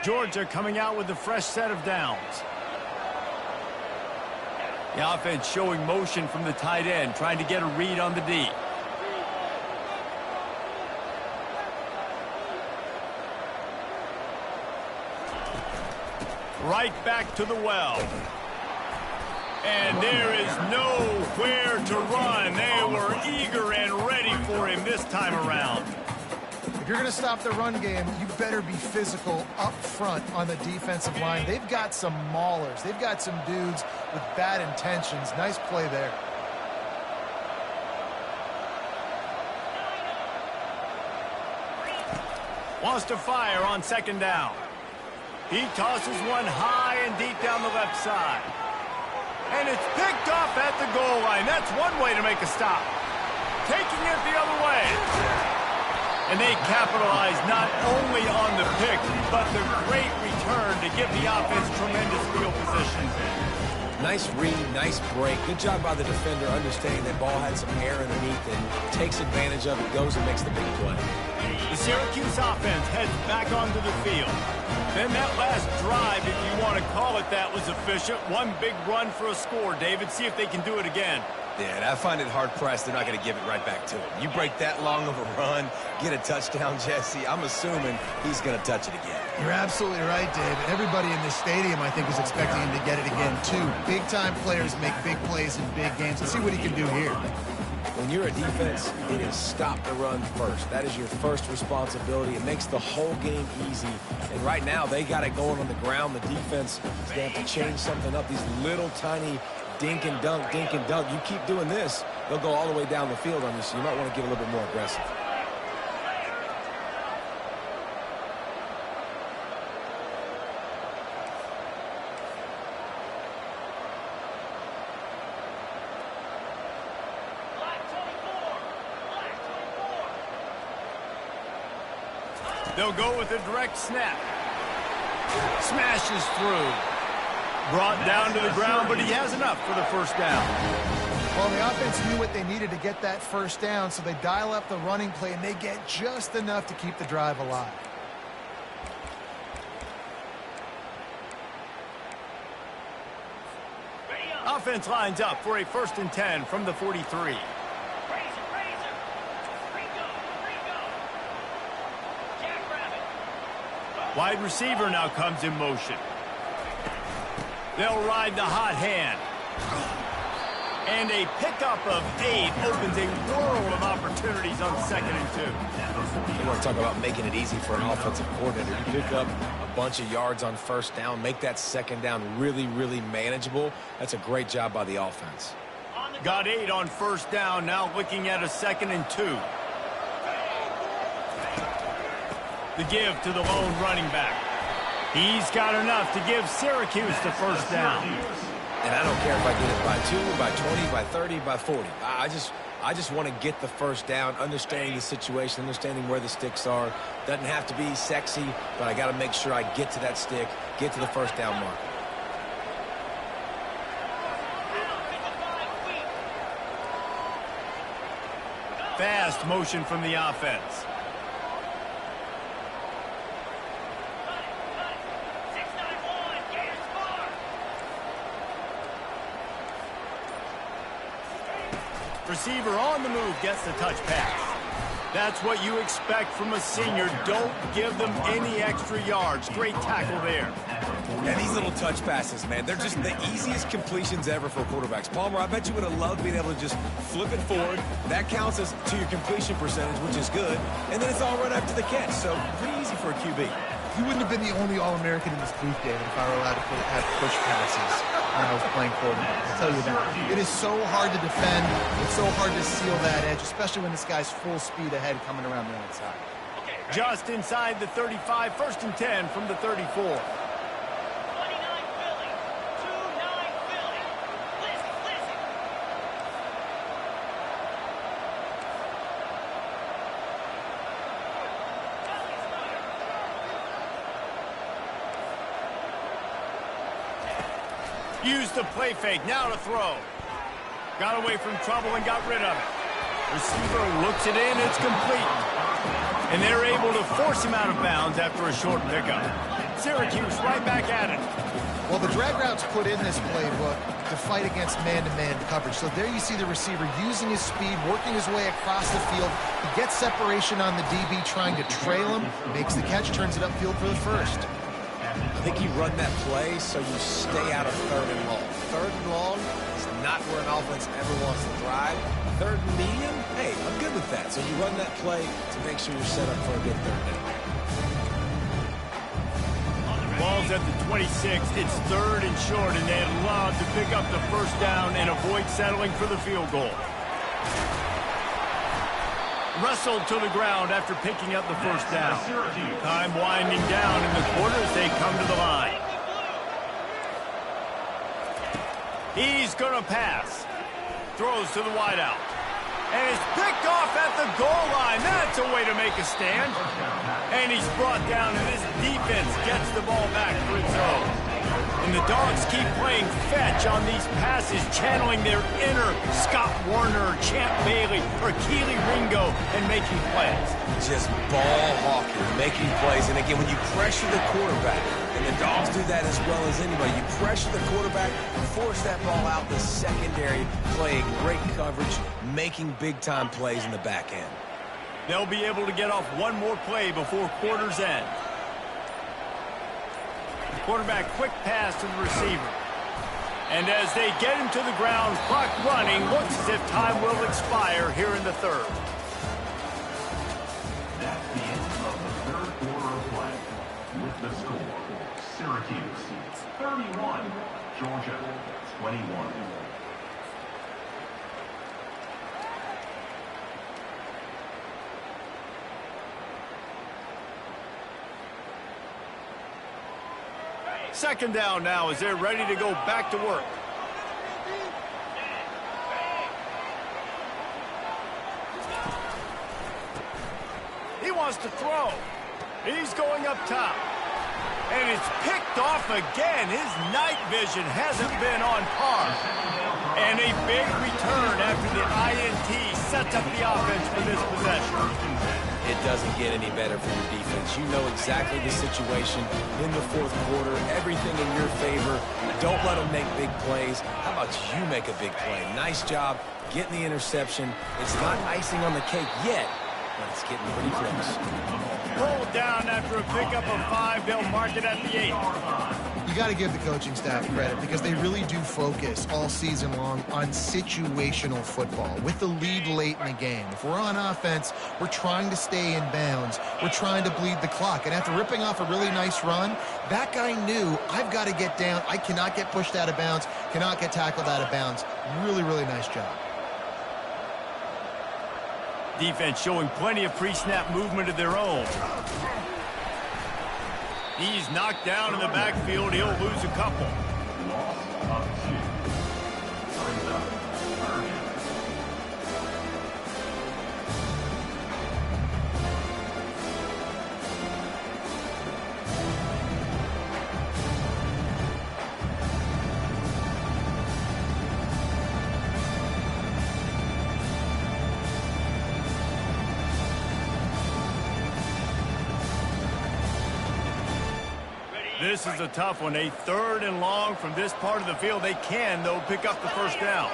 Georgia coming out with a fresh set of downs. The offense showing motion from the tight end, trying to get a read on the D. Right back to the well. And there is nowhere to run. They were eager and ready for him this time around. If you're going to stop the run game, you better be physical up front on the defensive line. They've got some maulers. They've got some dudes with bad intentions. Nice play there. Wants to fire on 2nd down. He tosses one high and deep down the left side. And it's picked off at the goal line. That's one way to make a stop. Taking it the other way. And they capitalize not only on the pick, but the great return to give the offense tremendous field position. Nice read, nice break. Good job by the defender understanding that ball had some air underneath and takes advantage of it, goes and makes the big play. The Syracuse offense heads back onto the field. Then that last drive, if you want to call it that, was efficient. One big run for a score. David, see if they can do it again. Yeah, and I find it hard-pressed they're not going to give it right back to him. You break that long of a run, get a touchdown, Jesse, I'm assuming he's going to touch it again. You're absolutely right, David. Everybody in this stadium, I think, is expecting him to get it again, too. Big-time players make big plays in big games. Let's see what he can do here. When you're a defense, it is stop the run first. That is your first responsibility. It makes the whole game easy. And right now, they got it going on the ground. The defense is going to have to change something up. These little tiny dink and dunk, dink and dunk. You keep doing this, they'll go all the way down the field on you, so you might want to get a little bit more aggressive. They'll go with a direct snap. Smashes through. Brought down to the ground, but he has enough for the 1st down. Well, the offense knew what they needed to get that 1st down, so they dial up the running play, and they get just enough to keep the drive alive. Offense lines up for a 1st and 10 from the 43. Wide receiver now comes in motion. They'll ride the hot hand. And a pickup of 8 opens a world of opportunities on 2nd and 2. You want to talk about making it easy for an offensive coordinator. You pick up a bunch of yards on 1st down, make that 2nd down really, really manageable. That's a great job by the offense. Got 8 on 1st down, now looking at a 2nd and 2. The give to the lone running back. He's got enough to give Syracuse the 1st down. And I don't care if I get it by 2, by 20, by 30, by 40. I just want to get the 1st down, understanding the situation, understanding where the sticks are. Doesn't have to be sexy, but I got to make sure I get to that stick, get to the 1st down mark. Fast motion from the offense. Receiver on the move gets the touch pass. That's what you expect from a senior. Don't give them any extra yards. Great tackle there. And these little touch passes, man, they're just the easiest completions ever for quarterbacks. Palmer, I bet you would have loved being able to just flip it forward. That counts as to your completion percentage, which is good. And then it's all right after the catch, so pretty easy for a QB. You wouldn't have been the only All-American in this booth, David, if I were allowed to have push passes when I was playing quarterback. I'll tell you that. It is so hard to defend. It's so hard to seal that edge, especially when this guy's full speed ahead coming around the outside. Just inside the 35, 1st and 10 from the 34. Used the play fake, now to throw. Got away from trouble and got rid of it. Receiver looks it in, it's complete. And they're able to force him out of bounds after a short pickup. Syracuse right back at it. Well, the drag route's put in this playbook to fight against man-to-man coverage. So there you see the receiver using his speed, working his way across the field. He gets separation on the DB trying to trail him, makes the catch, turns it upfield for the first. I think you run that play so you stay out of 3rd and long. 3rd and long is not where an offense ever wants to drive. 3rd and medium, hey, I'm good with that. So you run that play to make sure you're set up for a good 3rd down. Ball's at the 26. It's 3rd and short, and they'd love to pick up the 1st down and avoid settling for the field goal. Wrestled to the ground after picking up the 1st down. Time winding down in the quarter as they come to the line. He's going to pass. Throws to the wideout. And it's picked off at the goal line. That's a way to make a stand. And he's brought down, and this defense gets the ball back for its own. And the Dogs keep playing fetch on these passes, channeling their inner Scott Warner, Champ Bailey, or Keely Ringo, and making plays. Just ball hawking, making plays. And again, when you pressure the quarterback, and the Dogs do that as well as anybody, you pressure the quarterback, force that ball out the secondary, playing great coverage, making big-time plays in the back end. They'll be able to get off one more play before quarter's end. Quarterback quick pass to the receiver. And as they get him to the ground, clock running, looks as if time will expire here in the 3rd. That's the end of the 3rd quarter of play. With the score, Syracuse 31, Georgia 21. Second down now as they're ready to go back to work. He wants to throw. He's going up top. And it's picked off again. His night vision hasn't been on par. And a big return after the INT sets up the offense for this possession. It doesn't get any better for your defense. You know exactly the situation in the 4th quarter. Everything in your favor. Don't let them make big plays. How about you make a big play? Nice job getting the interception. It's not icing on the cake yet, but it's getting pretty close. Rolled down after a pickup of 5. They'll mark it at the 8. You got to give the coaching staff credit because they really do focus all season long on situational football with the lead late in the game. If we're on offense, we're trying to stay in bounds. We're trying to bleed the clock. And after ripping off a really nice run, that guy knew, I've got to get down. I cannot get pushed out of bounds, cannot get tackled out of bounds. Really, really nice job. Defense showing plenty of pre-snap movement of their own. He's knocked down in the backfield. He'll lose a couple. Loss of 2. Brings up 3rd. This is a tough one. A 3rd and long from this part of the field. They can, though, pick up the 1st down.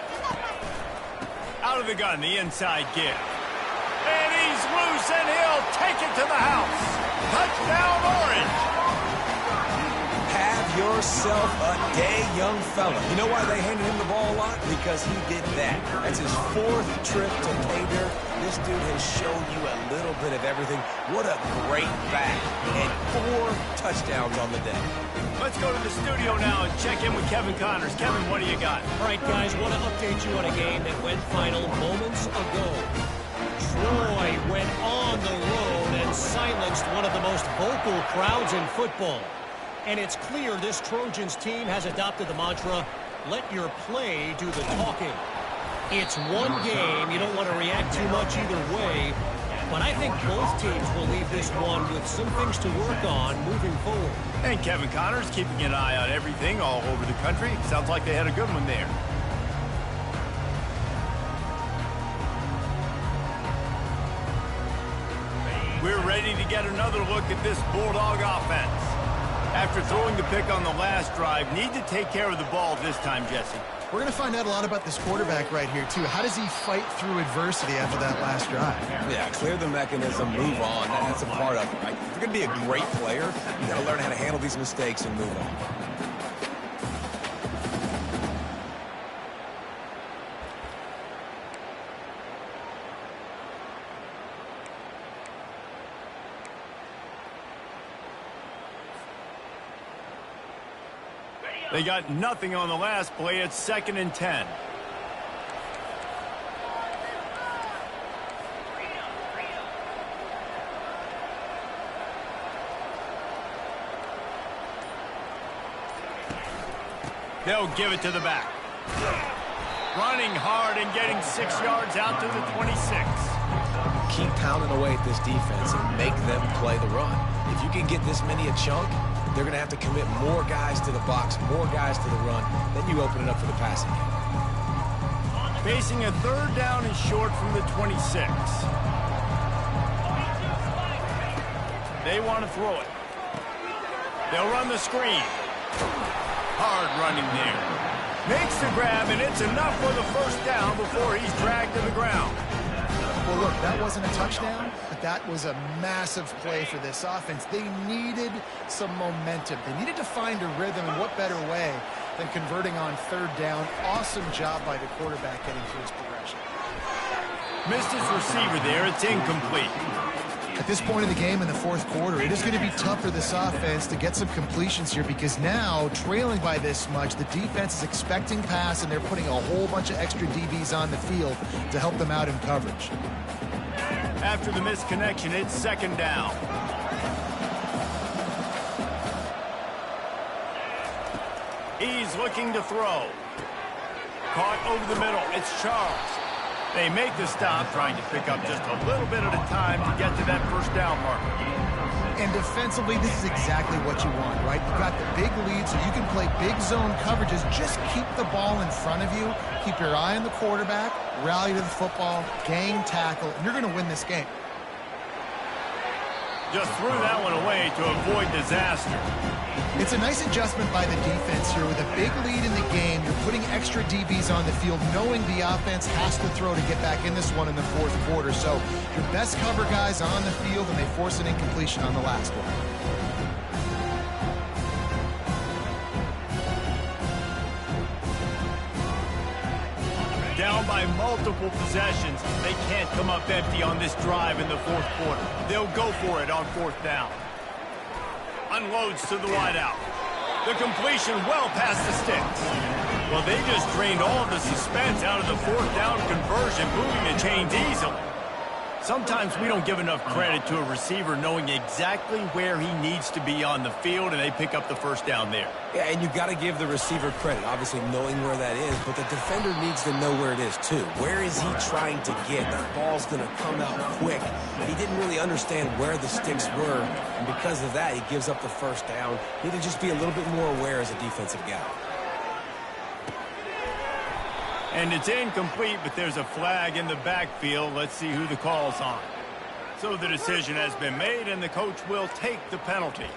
Out of the gun, the inside give. And he's loose, and he'll take it to the house. Touchdown, Orange. Have yourself a day, young fella. You know why they handed him the ball a lot? Because he did that. That's his 4th trip to pay dirt. This dude has shown you a little bit of everything. What a great back. And 4 touchdowns on the day. Let's go to the studio now and check in with Kevin Connors. Kevin, what do you got? All right, guys, want to update you on a game that went final moments ago. Troy went on the road and silenced one of the most vocal crowds in football. And it's clear this Trojans team has adopted the mantra, let your play do the talking. It's one game. You don't want to react too much either way. But I think both teams will leave this one with some things to work on moving forward. And Kevin Connors keeping an eye on everything all over the country. Sounds like they had a good one there. We're ready to get another look at this Bulldog offense. After throwing the pick on the last drive, need to take care of the ball this time, Jesse. We're going to find out a lot about this quarterback right here, too. How does he fight through adversity after that last drive? Yeah, clear the mechanism, move on. That's a part of it, right? If you're going to be a great player, you got to learn how to handle these mistakes and move on. They got nothing on the last play. It's 2nd and 10. They'll give it to the back. Running hard and getting 6 yards out to the 26. Keep pounding away at this defense and make them play the run. If you can get this many a chunk, they're going to have to commit more guys to the box, more guys to the run. Then you open it up for the passing game. Facing a 3rd down and short from the 26. They want to throw it. They'll run the screen. Hard running there. Makes the grab, and it's enough for the 1st down before he's dragged to the ground. Well, look, that wasn't a touchdown, but that was a massive play for this offense. They needed some momentum. They needed to find a rhythm, and what better way than converting on 3rd down. Awesome job by the quarterback getting through his progression. Missed his receiver there. It's incomplete. At this point in the game in the 4th quarter, it is going to be tough for this offense to get some completions here because now, trailing by this much, the defense is expecting pass, and they're putting a whole bunch of extra DBs on the field to help them out in coverage. After the missed connection, it's 2nd down. He's looking to throw. Caught over the middle. It's Charles. They make the stop, trying to pick up just a little bit at a time to get to that 1st down marker. And defensively, this is exactly what you want, right? You've got the big lead, so you can play big zone coverages. Just keep the ball in front of you. Keep your eye on the quarterback, rally to the football, gang tackle, and you're going to win this game. Just threw that one away to avoid disaster. It's a nice adjustment by the defense here. With a big lead in the game, you're putting extra DBs on the field, knowing the offense has to throw to get back in this one in the 4th quarter. So your best cover guys on the field, and they force an incompletion on the last one. Down by multiple possessions. They can't come up empty on this drive in the 4th quarter. They'll go for it on 4th down. Unloads to the wideout. The completion well past the sticks. Well, they just drained all of the suspense out of the 4th down conversion, moving the chains easily. Sometimes we don't give enough credit to a receiver knowing exactly where he needs to be on the field, and they pick up the 1st down there. Yeah, and you've got to give the receiver credit, obviously knowing where that is, but the defender needs to know where it is too. Where is he trying to get? That ball's going to come out quick. He didn't really understand where the sticks were, and because of that, he gives up the 1st down. Need to just be a little bit more aware as a defensive guy. And it's incomplete, but there's a flag in the backfield. Let's see who the call's on. So the decision has been made, and the coach will take the penalty.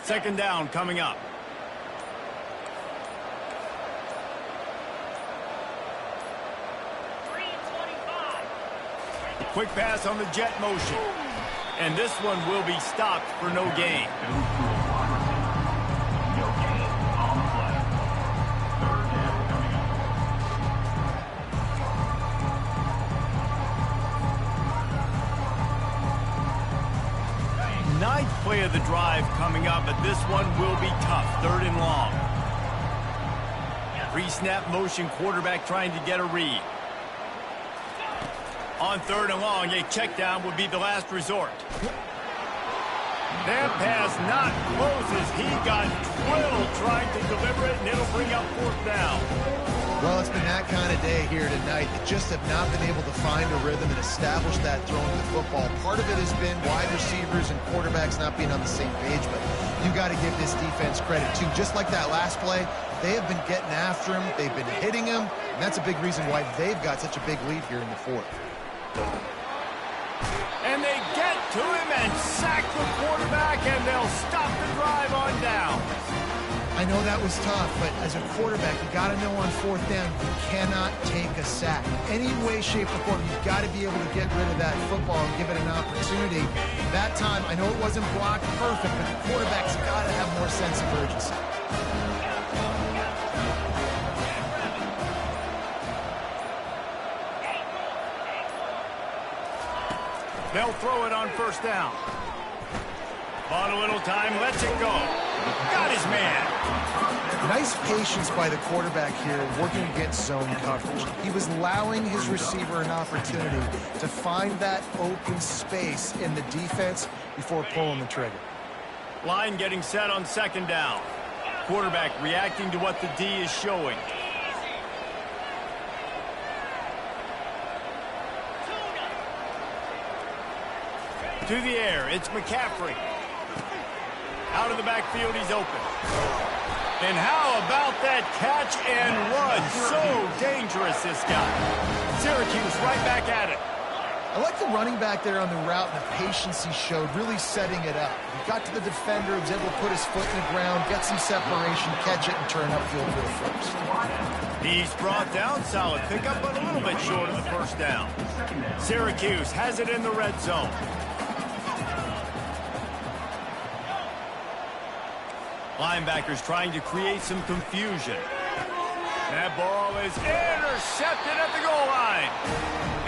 Second down coming up. Quick pass on the jet motion. And this one will be stopped for no gain. No gain on the play. Third down coming up. Ninth play of the drive coming up, but this one will be tough. Third and long. Pre-snap motion, quarterback trying to get a read. On third and long, a check down would be the last resort. That pass not close as he got drilled trying to deliver it, and it'll bring up fourth down. Well, it's been that kind of day here tonight. They just have not been able to find a rhythm and establish that throwing the football. Part of it has been wide receivers and quarterbacks not being on the same page, but you got to give this defense credit, too. Just like that last play, they have been getting after him. They've been hitting him, and that's a big reason why they've got such a big lead here in the fourth. And they get to him and sack the quarterback, and they'll stop the drive on down. I know that was tough, but as a quarterback, you got to know on fourth down, you cannot take a sack. Any way, shape, or form, you've got to be able to get rid of that football and give it an opportunity. That time, I know it wasn't blocked perfect, but the quarterback's got to have more sense of urgency. They'll throw it on first down. Bought a little time, lets it go. Got his man. Nice patience by the quarterback here working against zone coverage. He was allowing his receiver an opportunity to find that open space in the defense before pulling the trigger. Line getting set on second down. Quarterback reacting to what the D is showing. To the air, it's McCaffrey. Out of the backfield, he's open. And how about that catch and run? So dangerous, this guy. Syracuse right back at it. I like the running back there on the route and the patience he showed, really setting it up. He got to the defender, was able to put his foot in the ground, get some separation, catch it, and turn upfield for the first. He's brought down, solid pickup, but a little bit short of the first down. Syracuse has it in the red zone. Linebackers trying to create some confusion. That ball is intercepted at the goal line.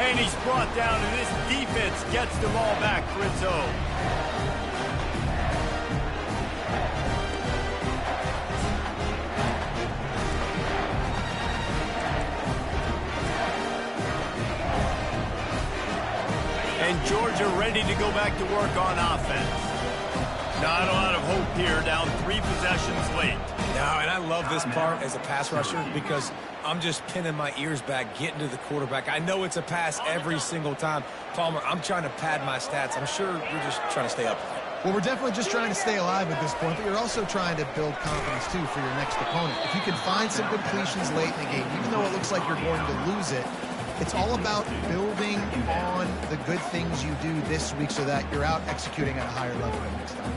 And he's brought down, and this defense gets the ball back for its own. And Georgia ready to go back to work on offense. Not a lot of hope here, down 3 possessions late. No, and I love this part as a pass rusher because I'm just pinning my ears back, getting to the quarterback. I know it's a pass every single time. Palmer, I'm trying to pad my stats. I'm sure you're just trying to stay up. Well, we're definitely just trying to stay alive at this point, but you're also trying to build confidence, too, for your next opponent. If you can find some completions late in the game, even though it looks like you're going to lose it, it's all about building on the good things you do this week so that you're out executing at a higher level the next time.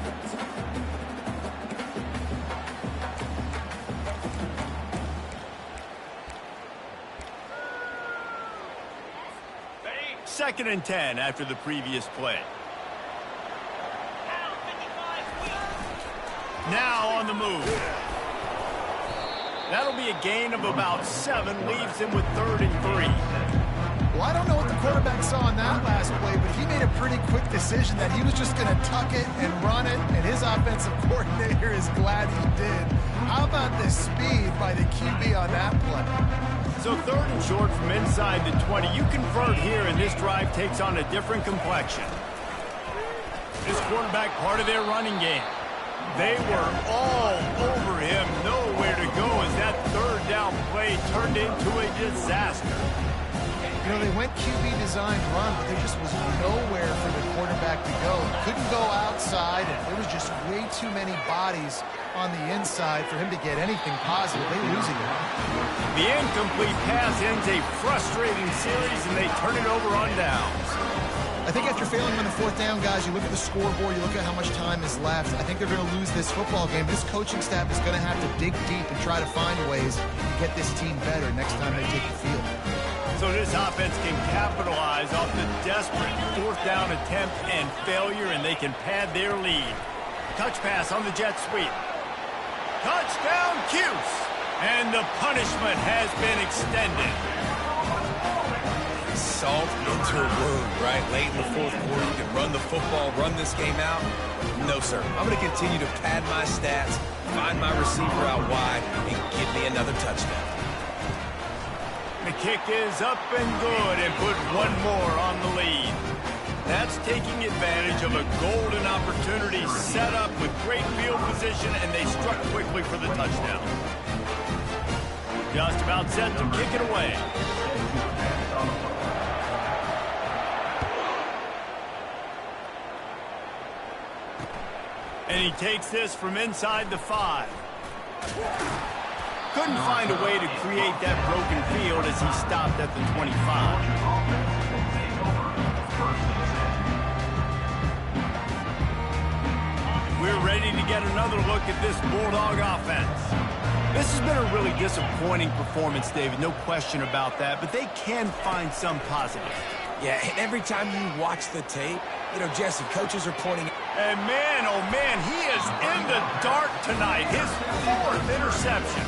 Second and 10 after the previous play. Now on the move. That'll be a gain of about 7, leaves him with 3rd and 3. Well, I don't know what the quarterback saw in that last play, but he made a pretty quick decision that he was just going to tuck it and run it, and his offensive coordinator is glad he did. How about the speed by the QB on that play? So 3rd and short from inside the 20. You convert here, and this drive takes on a different complexion. This quarterback, part of their running game. They were all over him, nowhere to go as that 3rd down play turned into a disaster. You know, they went QB designed run, but there just was nowhere for the quarterback to go. He couldn't go outside, and there was just way too many bodies on the inside for him to get anything positive. They lose again. The incomplete pass ends a frustrating series, and they turn it over on downs. I think after failing on the fourth down, guys, you look at the scoreboard, you look at how much time is left. I think they're going to lose this football game. This coaching staff is going to have to dig deep and try to find ways to get this team better next time they take the field. So this offense can capitalize off the desperate fourth down attempt and failure, and they can pad their lead. Touch pass on the jet sweep. Touchdown, Cuse! And the punishment has been extended. Salt into a wound, right? Late in the fourth quarter, you can run the football, run this game out. No, sir. I'm going to continue to pad my stats, find my receiver out wide, and give me another touchdown. The kick is up and good and put one more on the lead. That's taking advantage of a golden opportunity set up with great field position, and they struck quickly for the touchdown. Just about set to kick it away. And he takes this from inside the 5. Couldn't find a way to create that broken field as he stopped at the 25. We're ready to get another look at this Bulldog offense. This has been a really disappointing performance, David, no question about that, but they can find some positive. Yeah, and every time you watch the tape, you know, Jesse, coaches are pointing. And man, oh man, he is in the dark tonight. His 4th interception.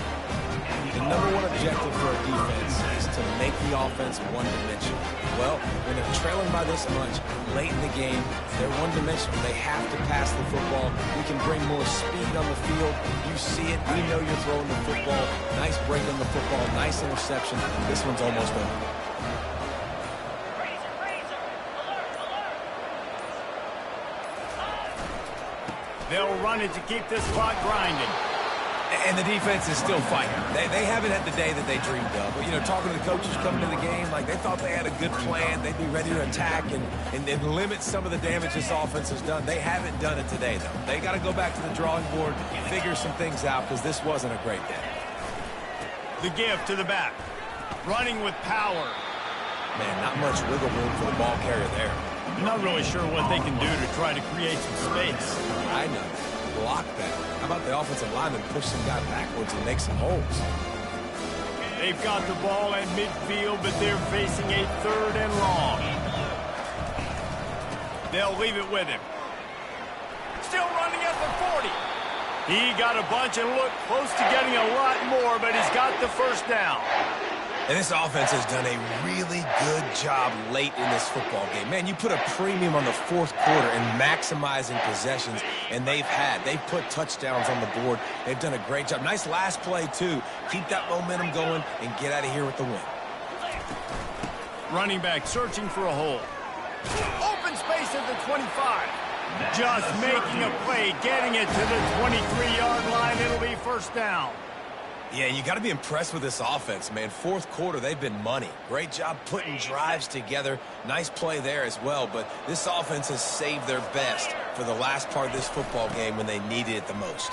The number one objective for a defense is to make the offense one-dimensional. Well, when they're trailing by this much late in the game, they're one-dimensional. They have to pass the football. We can bring more speed on the field. You see it. We know you're throwing the football. Nice break on the football. Nice interception. This one's almost over. They'll run it to keep this clock grinding. And the defense is still fighting. They haven't had the day that they dreamed of. But, you know, talking to the coaches coming to the game, like they thought they had a good plan. They'd be ready to attack and limit some of the damage this offense has done. They haven't done it today, though. They got to go back to the drawing board, figure some things out, because this wasn't a great day. The give to the back. Running with power. Man, not much wiggle room for the ball carrier there. Not really sure what they can do to try to create some space. I know. Block better. How about the offensive lineman push some guy backwards and make some holes? They've got the ball at midfield, but they're facing a 3rd and long. They'll leave it with him. Still running at the 40. He got a bunch and looked close to getting a lot more, but he's got the first down. And this offense has done a really good job late in this football game. Man, you put a premium on the fourth quarter and maximizing possessions, and they've put touchdowns on the board. They've done a great job. Nice last play, too. Keep that momentum going and get out of here with the win. Running back searching for a hole. Open space at the 25. Just making a play, getting it to the 23-yard line. It'll be first down. Yeah, you got to be impressed with this offense, man. Fourth quarter, they've been money. Great job putting drives together. Nice play there as well, but this offense has saved their best for the last part of this football game when they needed it the most.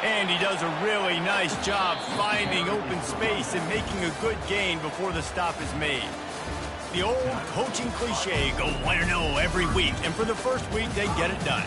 And he does a really nice job finding open space and making a good gain before the stop is made. The old coaching cliche, go 1-0 every week, and for the first week, they get it done.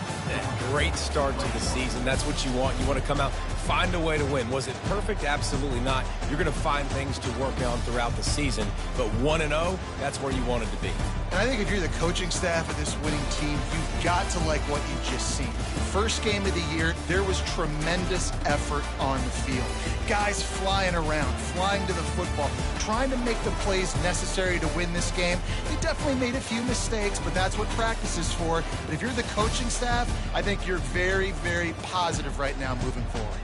Great start to the season. That's what you want. You want to come out, find a way to win. Was it perfect? Absolutely not. You're going to find things to work on throughout the season, but 1-0, that's where you wanted to be. And I think if you're the coaching staff of this winning team, you've got to like what you've just seen. First game of the year, there was tremendous effort on the field. Guys flying around, flying to the football, trying to make the plays necessary to win this game. They definitely made a few mistakes, but that's what practice is for. But if you're the coaching staff, I think you're very, very positive right now moving forward.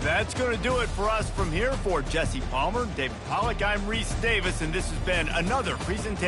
That's going to do it for us from here. For Jesse Palmer, David Pollack, I'm Reese Davis, and this has been another presentation.